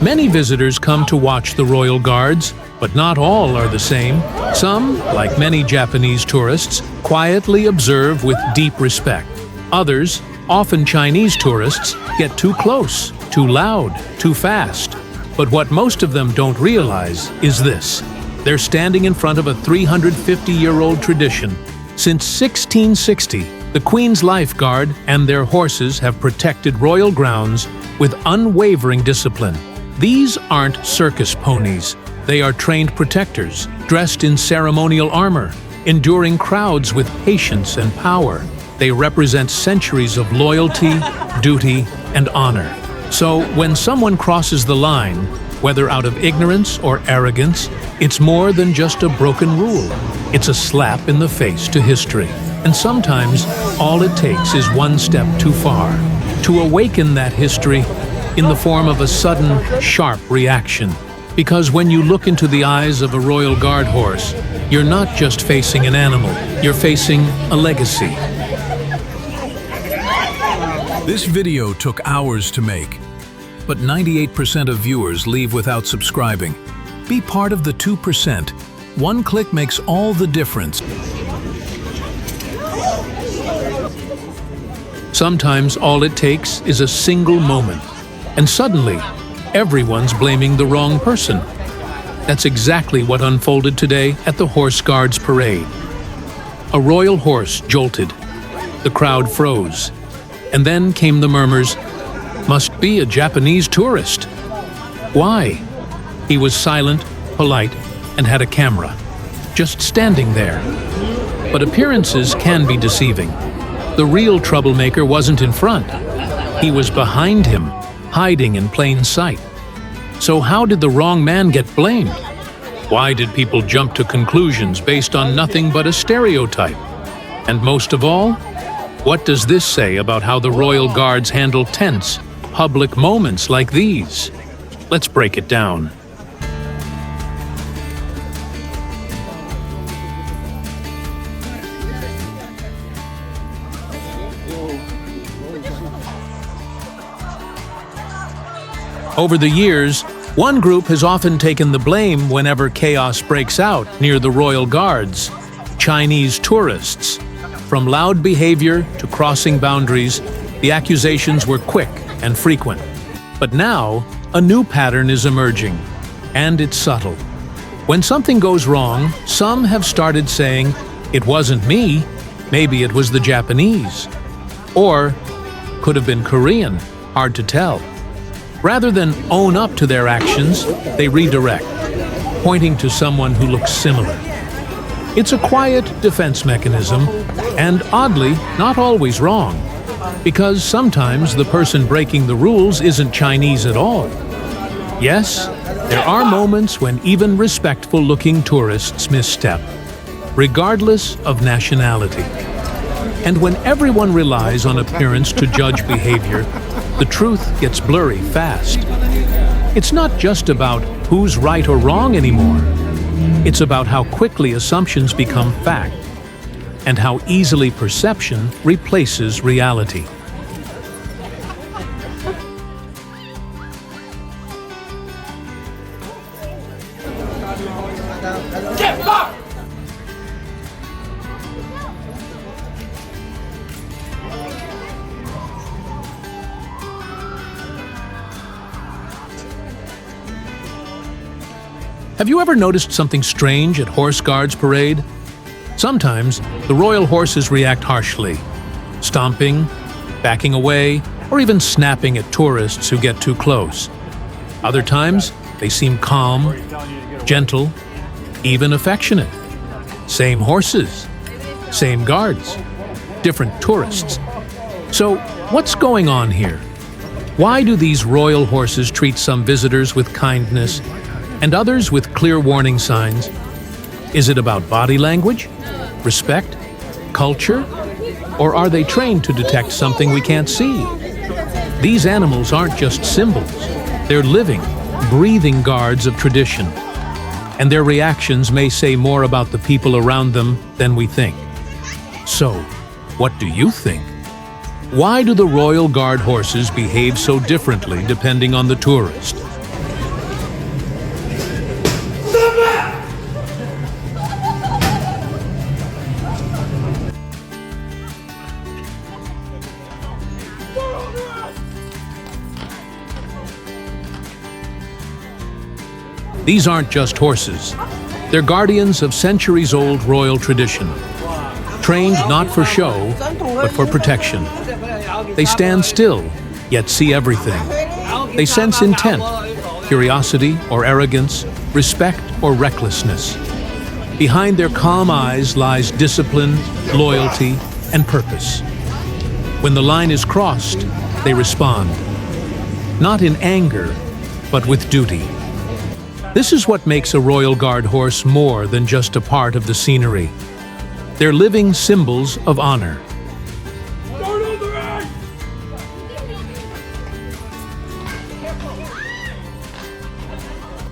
Many visitors come to watch the royal guards, but not all are the same. Some, like many Japanese tourists, quietly observe with deep respect. Others, often Chinese tourists, get too close, too loud, too fast. But what most of them don't realize is this. They're standing in front of a 350-year-old tradition. Since 1660, the Queen's Life Guard and their horses have protected royal grounds with unwavering discipline. These aren't circus ponies. They are trained protectors, dressed in ceremonial armor, enduring crowds with patience and power. They represent centuries of loyalty, duty, and honor. So when someone crosses the line, whether out of ignorance or arrogance, it's more than just a broken rule. It's a slap in the face to history. And sometimes, all it takes is one step too far to awaken that history in the form of a sudden, sharp reaction. Because when you look into the eyes of a royal guard horse, you're not just facing an animal, you're facing a legacy. This video took hours to make, but 98% of viewers leave without subscribing. Be part of the 2%. One click makes all the difference. Sometimes all it takes is a single moment, and suddenly, everyone's blaming the wrong person. That's exactly what unfolded today at the Horse Guards Parade. A royal horse jolted. The crowd froze. And then came the murmurs, "Must be a Japanese tourist." Why? He was silent, polite, and had a camera, just standing there. But appearances can be deceiving. The real troublemaker wasn't in front. He was behind him, hiding in plain sight. So how did the wrong man get blamed? Why did people jump to conclusions based on nothing but a stereotype? And most of all, what does this say about how the royal guards handle tense, public moments like these? Let's break it down. Over the years, one group has often taken the blame whenever chaos breaks out near the royal guards: Chinese tourists. From loud behavior to crossing boundaries, the accusations were quick and frequent. But now, a new pattern is emerging, and it's subtle. When something goes wrong, some have started saying, "It wasn't me, maybe it was the Japanese." Or, "Could have been Korean, hard to tell." Rather than own up to their actions, they redirect, pointing to someone who looks similar. It's a quiet defense mechanism, and oddly, not always wrong, because sometimes the person breaking the rules isn't Chinese at all. Yes, there are moments when even respectful-looking tourists misstep, regardless of nationality. And when everyone relies on appearance to judge behavior, the truth gets blurry fast. It's not just about who's right or wrong anymore. It's about how quickly assumptions become fact, and how easily perception replaces reality. Have you ever noticed something strange at Horse Guards Parade? Sometimes, the royal horses react harshly, stomping, backing away, or even snapping at tourists who get too close. Other times, they seem calm, gentle, even affectionate. Same horses, same guards, different tourists. So, what's going on here? Why do these royal horses treat some visitors with kindness and others with clear warning signs? Is it about body language, respect, culture, or are they trained to detect something we can't see? These animals aren't just symbols. They're living, breathing guards of tradition. And their reactions may say more about the people around them than we think. So, what do you think? Why do the Royal Guard horses behave so differently depending on the tourist? These aren't just horses. They're guardians of centuries-old royal tradition, trained not for show, but for protection. They stand still, yet see everything. They sense intent, curiosity or arrogance, respect or recklessness. Behind their calm eyes lies discipline, loyalty, and purpose. When the line is crossed, they respond. Not in anger, but with duty. This is what makes a Royal Guard horse more than just a part of the scenery. They're living symbols of honor.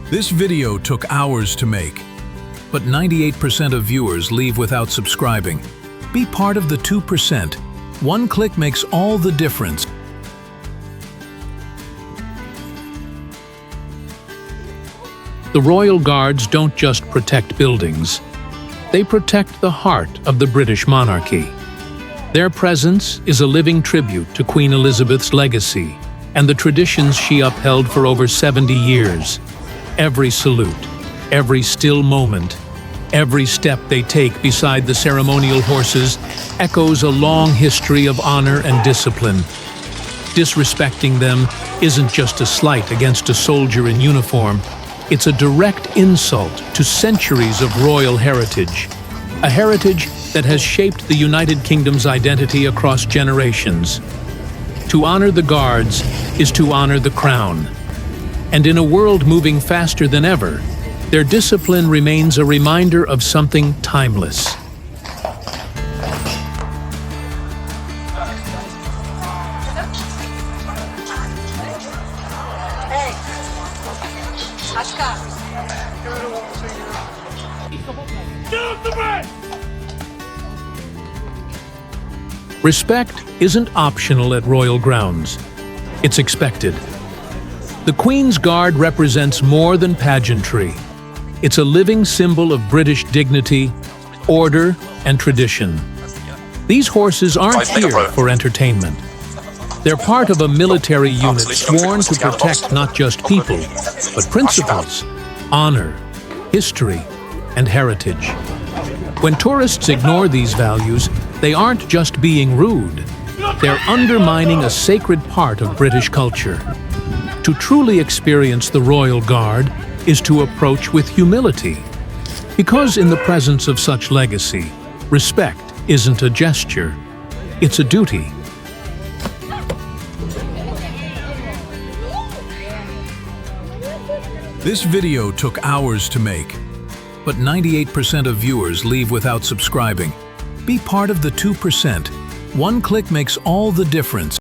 This video took hours to make, but 98% of viewers leave without subscribing. Be part of the 2%. One click makes all the difference. The Royal Guards don't just protect buildings. They protect the heart of the British monarchy. Their presence is a living tribute to Queen Elizabeth's legacy and the traditions she upheld for over 70 years. Every salute, every still moment, every step they take beside the ceremonial horses echoes a long history of honor and discipline. Disrespecting them isn't just a slight against a soldier in uniform. It's a direct insult to centuries of royal heritage, a heritage that has shaped the United Kingdom's identity across generations. To honor the Guards is to honor the Crown. And in a world moving faster than ever, their discipline remains a reminder of something timeless. Respect isn't optional at royal grounds. It's expected. The Queen's Guard represents more than pageantry. It's a living symbol of British dignity, order, and tradition. These horses aren't here for entertainment. They're part of a military unit sworn to protect not just people, but principles, honor, history, and heritage. When tourists ignore these values, they aren't just being rude. They're undermining a sacred part of British culture. To truly experience the Royal Guard is to approach with humility. Because in the presence of such legacy, respect isn't a gesture, it's a duty. This video took hours to make, but 98% of viewers leave without subscribing. Be part of the 2%. One click makes all the difference.